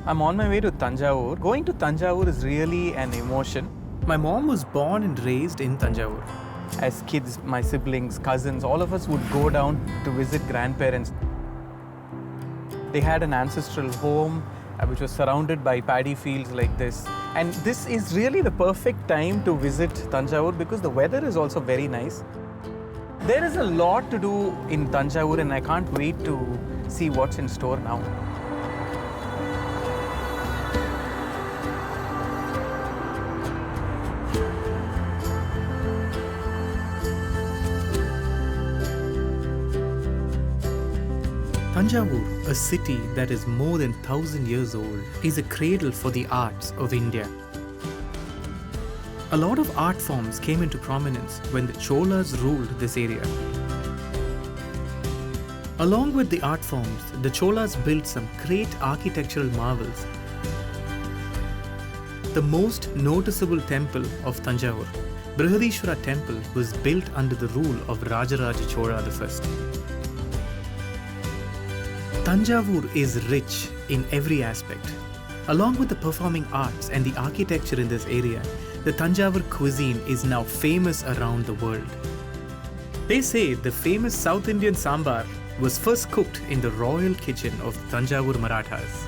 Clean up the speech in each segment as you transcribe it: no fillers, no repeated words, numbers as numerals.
I'm on my way to Thanjavur. Going to Thanjavur is really an emotion. My mom was born and raised in Thanjavur. As kids, my siblings, cousins, all of us would go down to visit grandparents. They had an ancestral home which was surrounded by paddy fields like this. And this is really the perfect time to visit Thanjavur because the weather is also very nice. There is a lot to do in Thanjavur and I can't wait to see what's in store now. Thanjavur, a city that is more than 1,000 years old, is a cradle for the arts of India. A lot of art forms came into prominence when the Cholas ruled this area. Along with the art forms, the Cholas built some great architectural marvels. The most noticeable temple of Thanjavur, Brihadishwara Temple, was built under the rule of Rajaraja Chola I. Thanjavur is rich in every aspect. Along with the performing arts and the architecture in this area, the Thanjavur cuisine is now famous around the world. They say the famous South Indian sambar was first cooked in the royal kitchen of the Thanjavur Marathas.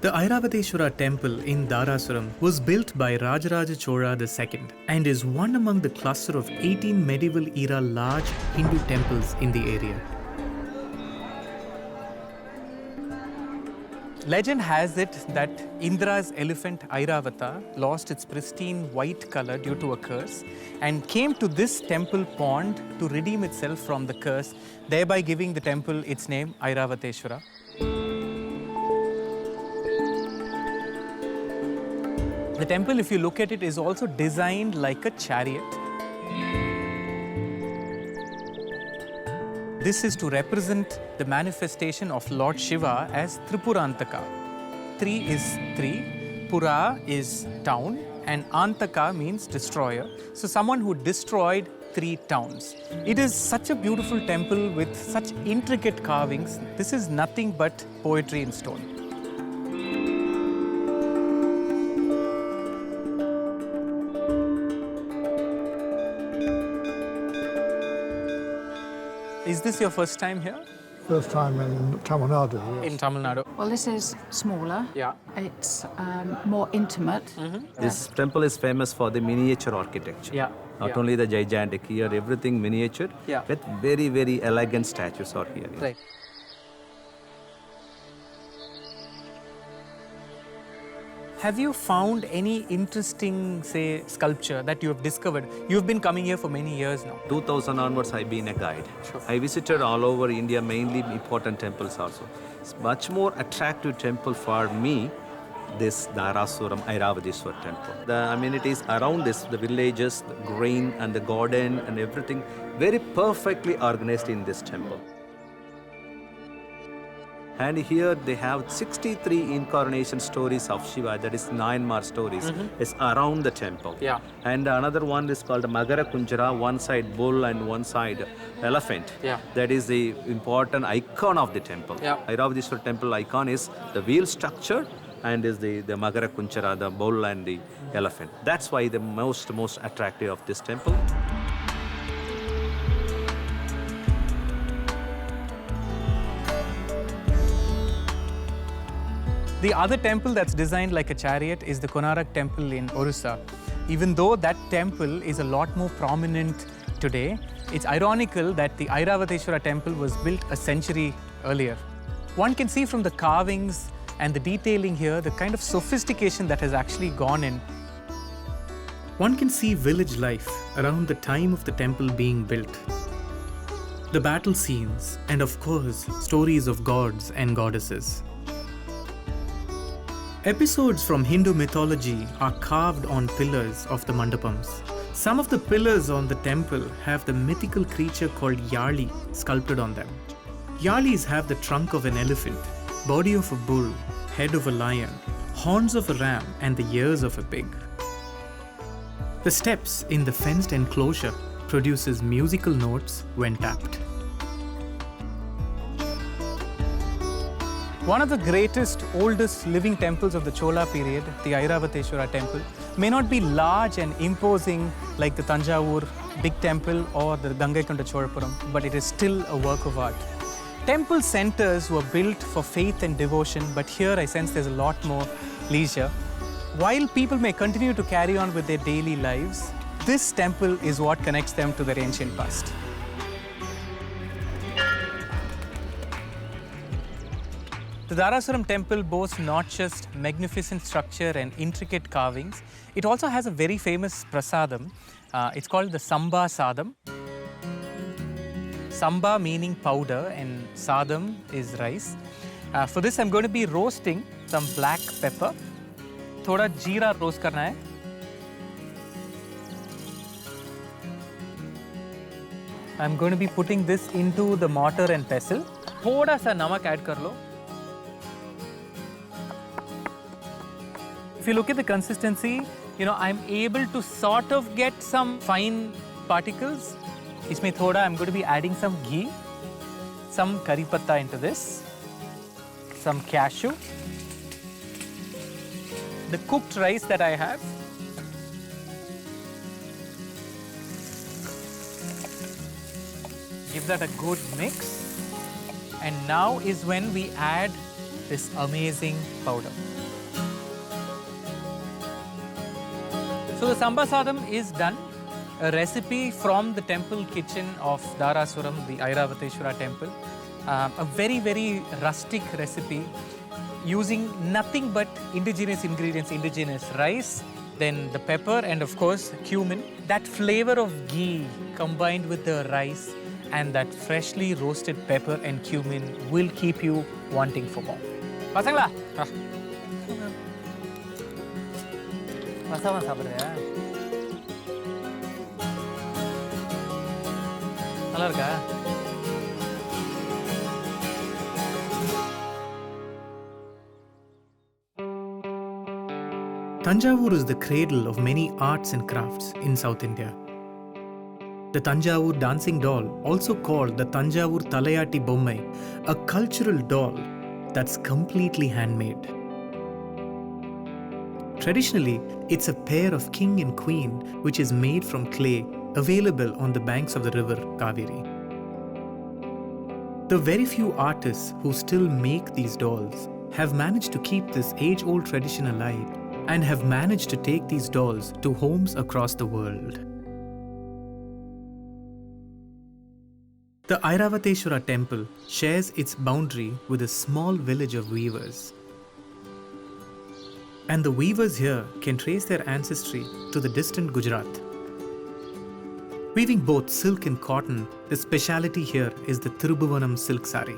The Airavateshwara temple in Dharasuram was built by Rajaraja Chola II and is one among the cluster of 18 medieval era large Hindu temples in the area. Legend has it that Indra's elephant Airavata lost its pristine white color due to a curse and came to this temple pond to redeem itself from the curse, thereby giving the temple its name Airavateshwara. The temple, if you look at it, is also designed like a chariot. This is to represent the manifestation of Lord Shiva as Tripurantaka. Tri is Tri, Pura is town, and Antaka means destroyer. So someone who destroyed 3 towns. It is such a beautiful temple with such intricate carvings. This is nothing but poetry in stone. Is this your first time here? First time in Tamil Nadu, yes. In Tamil Nadu. Well, this is smaller. Yeah. It's more intimate. This temple is famous for the miniature architecture. Yeah. Not only the gigantic here, everything miniature, Yeah. with very, very elegant statues are here. Right. Have you found any interesting, say, sculpture that you have discovered? You've been coming here for many years now. 2000 onwards, I've been a guide. Sure. I visited all over India, mainly important temples also. It's much more attractive temple for me, this Dharasuram Airavateshwar temple. The amenities around this, the villages, the green and the garden and everything, very perfectly organized in this temple. And here they have 63 incarnation stories of Shiva, that is 9 more stories, is around the temple. Yeah. And another one is called Magara Kunjara, one side bull and one side elephant. Yeah. That is the important icon of the temple. Yeah. Airavateshwar temple icon is the wheel structure and is the Magara Kunjara, the bull and the elephant. That's why the most attractive of this temple. The other temple that's designed like a chariot is the Konarak temple in Orissa. Even though that temple is a lot more prominent today, it's ironical that the Airavateshwara temple was built a century earlier. One can see from the carvings and the detailing here the kind of sophistication that has actually gone in. One can see village life around the time of the temple being built. The battle scenes and of course stories of gods and goddesses. Episodes from Hindu mythology are carved on pillars of the mandapams. Some of the pillars on the temple have the mythical creature called Yali sculpted on them. Yalis have the trunk of an elephant, body of a bull, head of a lion, horns of a ram, and the ears of a pig. The steps in the fenced enclosure produces musical notes when tapped. One of the greatest, oldest living temples of the Chola period, the Airavateshwara temple, may not be large and imposing like the Tanjavur big temple or the Gangaikonda Cholapuram, but it is still a work of art. Temple centers were built for faith and devotion, but here I sense there's a lot more leisure. While people may continue to carry on with their daily lives, this temple is what connects them to their ancient past. The Dharasuram temple boasts not just magnificent structure and intricate carvings, it also has a very famous prasadam. It's called the Samba Sadam. Samba meaning powder and sadam is rice. For this I'm going to be roasting some black pepper. Thoda jeera roast karna hai. I'm going to be putting this into the mortar and pestle. Thoda sa namak add kar lo. If you look at the consistency, I'm able to sort of get some fine particles. Isme thoda, I'm going to be adding some ghee, some curry patta into this, some cashew, the cooked rice that I have, give that a good mix, and now is when we add this amazing powder. So the Samba Sadam is done, a recipe from the temple kitchen of Dharasuram, the Airavateshwara temple. A very, very rustic recipe using nothing but indigenous ingredients, indigenous rice, then the pepper and of course cumin. That flavor of ghee combined with the rice and that freshly roasted pepper and cumin will keep you wanting for more. Pasangla! Masama சாப்பிடுறியா? நல்லா இருக்கா? Tanjavur is the cradle of many arts and crafts in South India. The Tanjavur dancing doll, also called the Tanjavur Talayati Bommai, a cultural doll that's completely handmade. Traditionally, it's a pair of king and queen which is made from clay, available on the banks of the river Kaveri. The very few artists who still make these dolls have managed to keep this age-old tradition alive and have managed to take these dolls to homes across the world. The Airavateshwara temple shares its boundary with a small village of weavers. And the weavers here can trace their ancestry to the distant Gujarat. Weaving both silk and cotton, the speciality here is the Tirubhuvanam silk sari.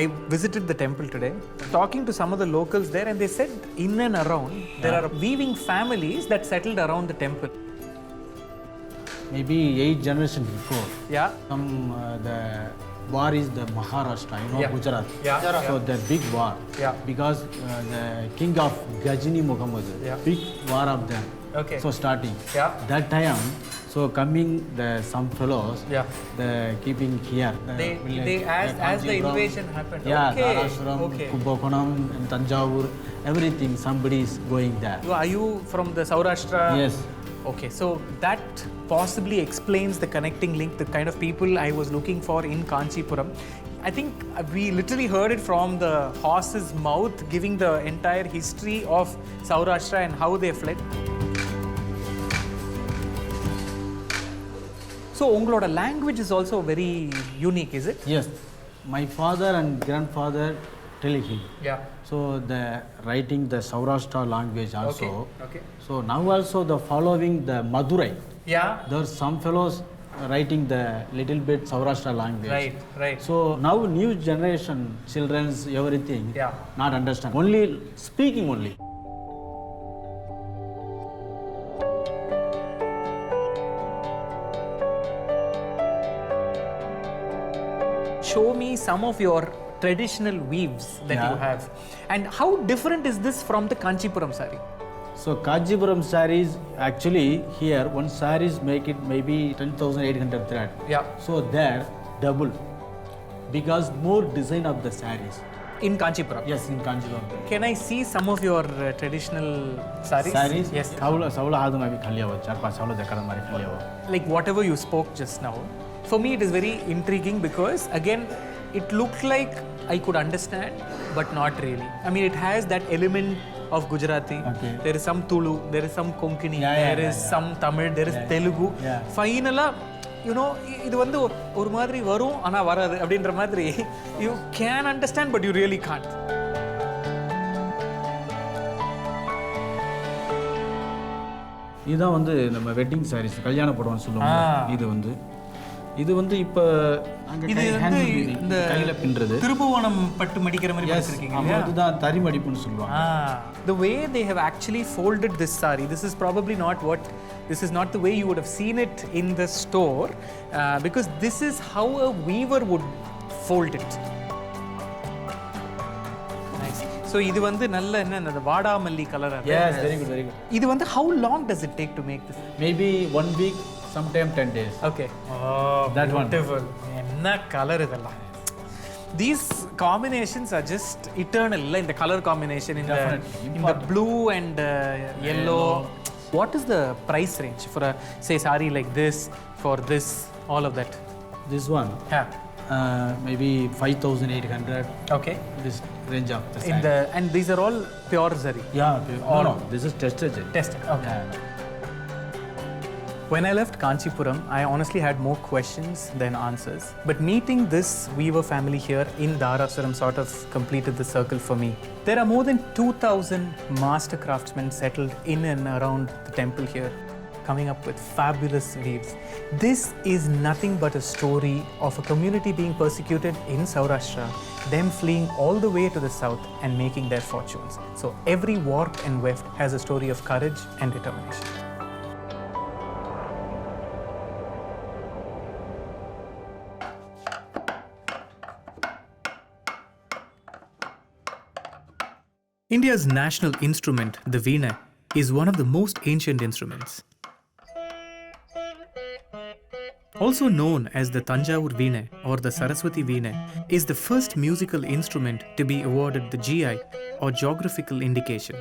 I visited the temple today, talking to some of the locals there, and they said in and around there are weaving families that settled around the temple. Maybe 8 generations before. Yeah. The war is the Maharashtra, Gujarat. Yeah. So the big war. Yeah. Because the king of Ghajini Muhammad, big war of them. Okay. So starting. Yeah. That time, so coming some fellows, Yeah. the keeping here. They as the invasion happened. Yeah, Okay. Dharasuram, Kumbakonam and Tanjavur, everything, somebody is going there. Are you from the Saurashtra? Yes. Okay, so that possibly explains the connecting link, the kind of people I was looking for in Kanchipuram. I think we literally heard it from the horse's mouth, giving the entire history of Saurashtra and how they fled. So, ungaloda language is also very unique, is it? Yes. My father and grandfather Telugu. Yeah. So the writing the Saurashtra language also. Okay. So now also the following the Madurai. Yeah. There are some fellows writing the little bit Saurashtra language. Right. So now new generation, children's everything, not understand. Only speaking only. Show me some of your traditional weaves that you have. And how different is this from the Kanchipuram sari? So Kanchipuram sarees, actually here one sarees make it maybe 10,800 thread. Yeah. So there double because more design of the sarees. In Kanchipuram. Yes, in Kanchipuram. Can I see some of your traditional sarees? Sarees? Yes. Savla hadu mein bhi khaliya hua. 4-5 savla dekara mari khaliya hua. Like whatever you spoke just now, for me it is very intriguing because again, it looked like I could understand, but not really. I mean, it has that element of Gujarati. Okay. There is some Tulu, there is some Konkani, Yeah, there is some Tamil, there is Telugu. Yeah. Finally, you know, இது வந்து ஒரு மாதிரி வரும் ஆனா வராது அப்படின்ற மாதிரி you can understand but you really can't. இதுதான் வந்து நம்ம வெட்டிங் sarees கல்யாண புடவைன்னு சொல்லுவாங்க. இது வந்து இப்ப அங்க இது வந்து இந்த கையில பின்றது திருபுவனம் பட்டு மடிக்கிற மாதிரி பண்ணிருக்கீங்க இல்லையா? அதுதான் தறி மடிப்புன்னு சொல்லுவாங்க. The way they have actually folded this sari, this is probably not the way you would have seen it in the store because this is how a weaver would fold it. Nice. So இது வந்து நல்ல என்ன வாடாமல்லி கலரா இருக்கு. Yes, very good. இது வந்து how long does it take to make this? Maybe 1 week, sometime 10 days. Okay. Oh, that beautiful. என்ன கலர் இதெல்லாம். These combinations are just eternal in the color combination in the blue and yellow. What is the price range for a say sari like this, for this, all of that? This one, maybe 5,800. Okay. This range of the sari. And these are all pure zari. Yeah, no, this is tested. Tested. Okay. When I left Kanchipuram, I honestly had more questions than answers. But meeting this weaver family here in Dharasuram sort of completed the circle for me. There are more than 2,000 master craftsmen settled in and around the temple here, coming up with fabulous weaves. This is nothing but a story of a community being persecuted in Saurashtra, them fleeing all the way to the south and making their fortunes. So every warp and weft has a story of courage and determination. India's national instrument, the veena, is one of the most ancient instruments. Also known as the Tanjavur Veena or the Saraswati Veena, is the first musical instrument to be awarded the GI or geographical indication.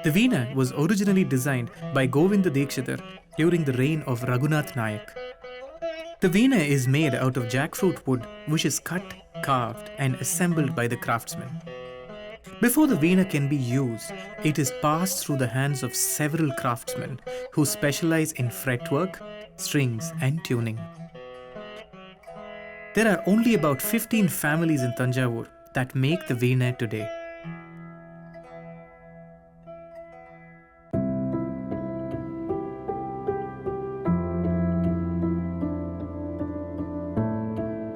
The veena was originally designed by Govinda Dikshitar during the reign of Raghunath Nayak. The veena is made out of jackfruit wood, which is cut, carved and assembled by the craftsmen. Before the veena can be used, it is passed through the hands of several craftsmen who specialize in fretwork, strings and tuning. There are only about 15 families in Tanjavur that make the veena today.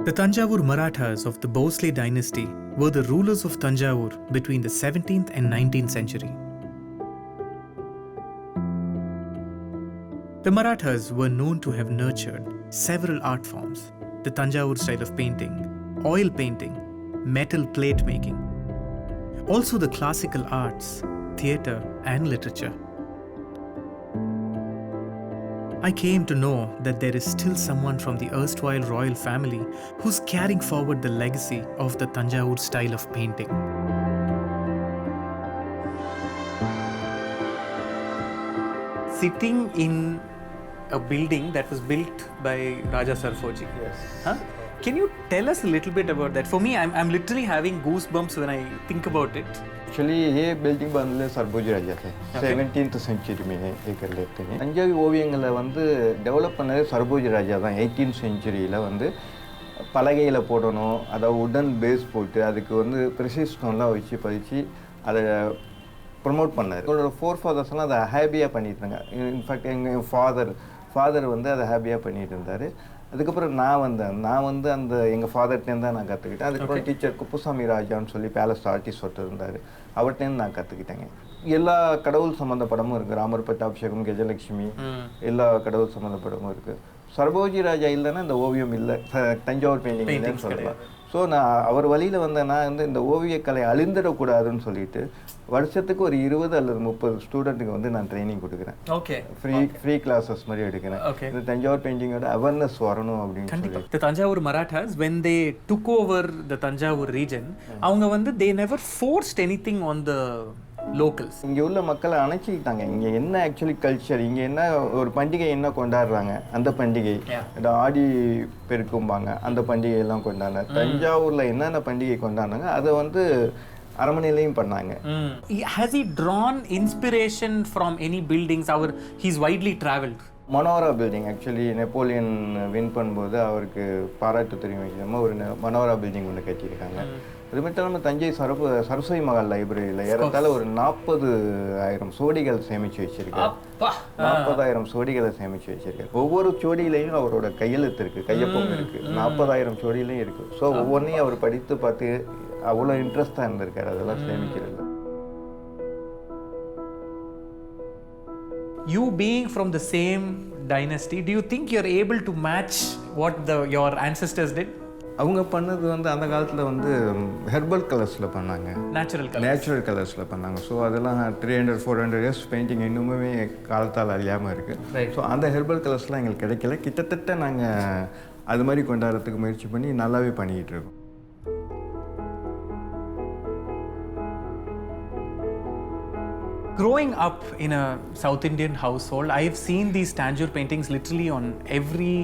The Tanjavur Marathas of the Bhosle dynasty were the rulers of Tanjavur between the 17th and 19th century. The Marathas were known to have nurtured several art forms: the Tanjavur style of painting, oil painting, metal plate making, also the classical arts, theatre and literature. I came to know that there is still someone from the erstwhile royal family who's carrying forward the legacy of the Tanjavur style of painting. Sitting in a building that was built by Raja Sarfoji. Yes. Huh? Can you tell us a little bit about that? For me, I'm literally having goosebumps when I think about it. Actually ये building बनले सरभोजी राजा थे 17th century में ये कर लेते हैं தஞ்சாவூர் ஓவியங்களை வந்து டெவலப் பண்ணது சரபோஜி ராஜா தான் 18th செஞ்சுரியில் வந்து பலகையில் போடணும் அதை உடன் பேஸ் போட்டு அதுக்கு வந்து ப்ரெஷர் ஸ்டோன்லாம் வச்சு பதிச்சு அதை ப்ரொமோட் பண்ணார் அவரோட ஃபோர்ஃபாதர்ஸ்லாம் அதை ஹேப்பியாக பண்ணிட்டு இருந்தாங்க இன்ஃபேக்ட் எங்கள் ஃபாதர் வந்து அதை ஹேப்பியாக பண்ணிட்டு இருந்தார் அதுக்கப்புறம் நான் வந்து அந்த எங்கள் ஃபாதர்ட்டேருந்து தான் நான் கற்றுக்கிட்டேன் அதுக்கப்புறம் டீச்சர் குப்புசாமி ராஜான்னு சொல்லி பேலஸ் ஆர்டிஸ்ட் ஒருத்தர் இருந்தார் அவர்கிட்டேருந்து நான் கற்றுக்கிட்டேங்க எல்லா கடவுள் சம்மந்த படமும் இருக்குது ராமர் பட்டாபிஷேகம் கஜலட்சுமி எல்லா கடவுள் சம்மந்த படமும் இருக்குது சரபோஜி ராஜா இல்லைன்னா இந்த ஓவியம் இல்லை தஞ்சாவூர் பெயிண்டிங் இல்லைன்னு சொல்லலாம் ஸோ நான் அவர் வழியில் வந்தேன்னா வந்து இந்த ஓவியக்கலை அழிந்துடக்கூடாதுன்னு சொல்லிட்டு வருஷத்துக்கு ஒரு 20 அல்லது 30 ஸ்டூடெண்ட்டுக்கு வந்து நான் ட்ரைனிங் கொடுக்குறேன். ஓகே. ஃப்ரீ கிளாஸஸ் மாதிரி எடுக்கிறேன். இந்த தஞ்சாவூர் பெயிண்டிங்கோட அவேர்னஸ் வரணும் அப்படின்னு சொல்லி. The Tanjavur Marathas, when they took over the Tanjavur region, அவங்க வந்து they never forced anything on the locals. இங்கே உள்ள மக்களை அணைச்சிக்கிட்டாங்க. இங்கே என்ன ஆக்சுவலி கல்ச்சர், இங்கே என்ன ஒரு பண்டிகை என்ன கொண்டாடுறாங்க, அந்த பண்டிகை இந்த ஆடி பெருக்கும்பாங்க, அந்த பண்டிகையெல்லாம் கொண்டாடினாங்க. தஞ்சாவூரில் என்னென்ன பண்டிகை கொண்டாடினாங்க அதை வந்து அரமனையிலையும் பண்ணாங்க. Has he drawn inspiration from any buildings? He's widely traveled. Manora building actually Napoleon win பண்ணும்போது அவருக்கு பாராட்டு தெரியும் வைக்காம ஒரு மனோரா பில்டிங் ஒன்று கட்டியிருக்காங்க. அது மட்டும் இல்லாமல் தஞ்சை சரஸ்வதி மகால் லைப்ரரியில் ஏறத்தாழ ஒரு 40,000 சோடிகள் சேமித்து வச்சிருக்காரு. 40,000 சோடிகளை சேமித்து வச்சிருக்காரு. ஒவ்வொரு சோடியிலையும் அவரோட கையெழுத்து இருக்குது, கையொப்பம் இருக்குது. 40,000 சோடியிலையும் இருக்குது. ஸோ ஒவ்வொன்றையும் அவர் படித்து பார்த்து அவ்வளோ இன்ட்ரெஸ்டாக இருந்திருக்காரு அதெல்லாம் சேமிக்கிறது. You being from the same dynasty, do you think you're able to match what your ancestors did? அவங்க பண்ணது வந்து அந்த காலத்தில் வந்து ஹெர்பல் கலர்ஸில் பண்ணாங்க, நேச்சுரல் கலர்ஸில் பண்ணாங்க. ஸோ அதெல்லாம் 300-400 இயர்ஸ் பெயிண்டிங் இன்னுமே காலத்தால் அழியாமல் இருக்குது. ஸோ அந்த ஹெர்பல் கலர்ஸ்லாம் எங்களுக்கு கிடைக்கல. கிட்டத்தட்ட நாங்கள் அது மாதிரி கொண்டாடுறதுக்கு முயற்சி பண்ணி நல்லாவே பண்ணிக்கிட்டு இருக்கோம். Growing up in a South Indian household, I've seen these Tanjore paintings literally on every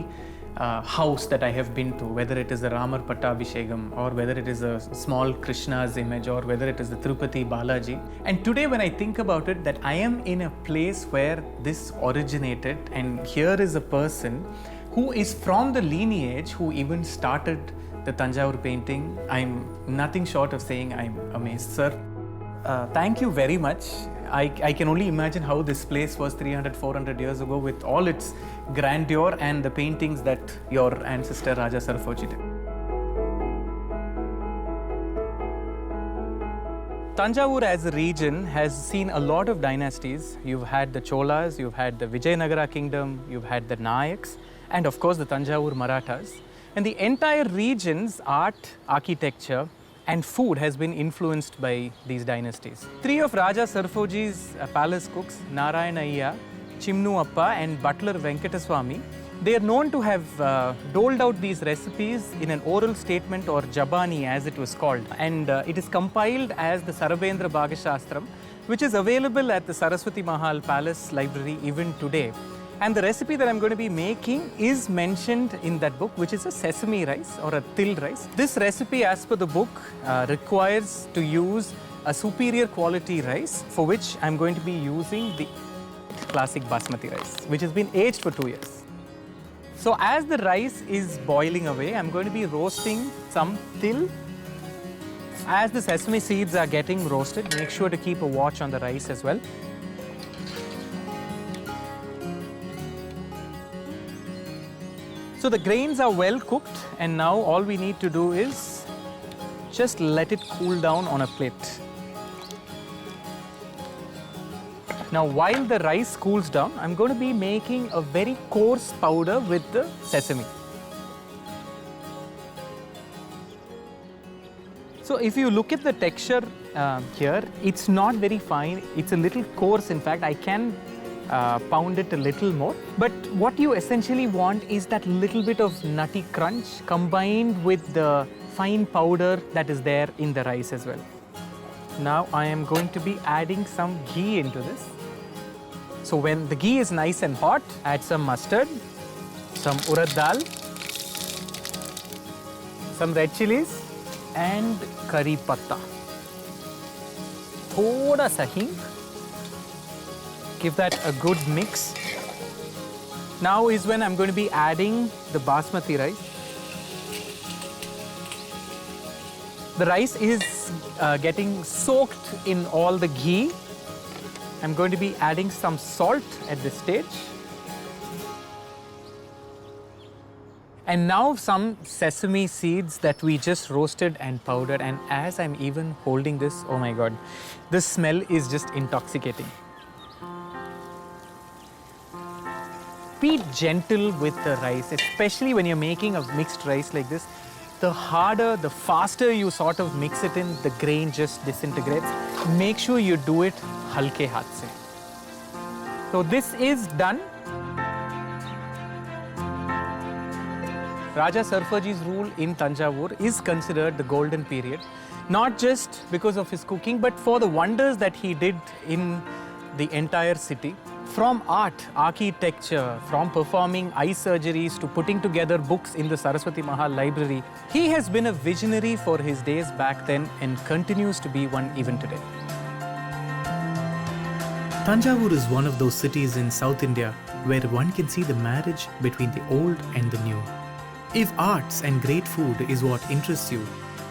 house that I have been to, whether it is the Ramar Pattabhishegam or whether it is a small Krishna's image or whether it is the Tirupati Balaji. And today when I think about it, that I am in a place where this originated, and here is a person who is from the lineage who even started the Tanjore painting. I'm nothing short of saying I'm amazed, sir. Thank you very much. I can only imagine how this place was 300-400 years ago with all its grandeur and the paintings that your ancestor Raja Sarfoji did. Tanjavur as a region has seen a lot of dynasties. You've had the Cholas, you've had the Vijayanagara kingdom, you've had the Nayaks, and of course the Tanjavur Marathas. And the entire region's art, architecture, and food has been influenced by these dynasties. 3 of Raja Sarfoji's palace cooks, Narayana Iyya, Chimnu Appa and Butler Venkataswamy, they are known to have doled out these recipes in an oral statement or Jabani as it was called. And it is compiled as the Sarabendra Bhagashastram, which is available at the Saraswati Mahal Palace Library even today. And the recipe that I'm going to be making is mentioned in that book, which is a sesame rice or a til rice. This recipe, as per the book, requires to use a superior quality rice, for which I'm going to be using the classic basmati rice, which has been aged for 2 years. So as the rice is boiling away, I'm going to be roasting some til. As the sesame seeds are getting roasted, make sure to keep a watch on the rice as well. So the grains are well cooked, and now all we need to do is just let it cool down on a plate. Now while the rice cools down, I'm going to be making a very coarse powder with the sesame. So if you look at the texture here, it's not very fine, it's a little coarse. In fact, I can pound it a little more. But what you essentially want is that little bit of nutty crunch combined with the fine powder that is there in the rice as well. Now I am going to be adding some ghee into this. So when the ghee is nice and hot, add some mustard, some urad dal, some red chilies and curry patta. Thoda sa hing. Give that a good mix. Now is when I'm going to be adding the basmati rice. The rice is getting soaked in all the ghee. I'm going to be adding some salt at this stage. And now some sesame seeds that we just roasted and powdered. And as I'm even holding this, oh my God, the smell is just intoxicating. Be gentle with the rice, especially when you're making a mixed rice like this. the harder, the faster you sort of mix it in, the grain just disintegrates. Make sure you do it halke haath se. So this is done. Raja Sarfaji's rule in Tanjavur is considered the golden period, not just because of his cooking, but for the wonders that he did in the entire city. From art, architecture, from performing eye surgeries to putting together books in the Saraswati Mahal library, he has been a visionary for his days back then and continues to be one even today. Tanjavur is one of those cities in South India where one can see the marriage between the old and the new. If arts and great food is what interests you,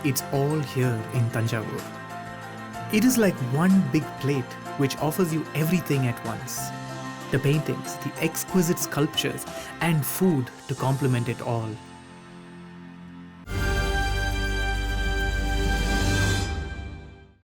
it's all here in Tanjavur. It is like one big plate which offers you everything at once. The paintings, the exquisite sculptures, and food to complement it all.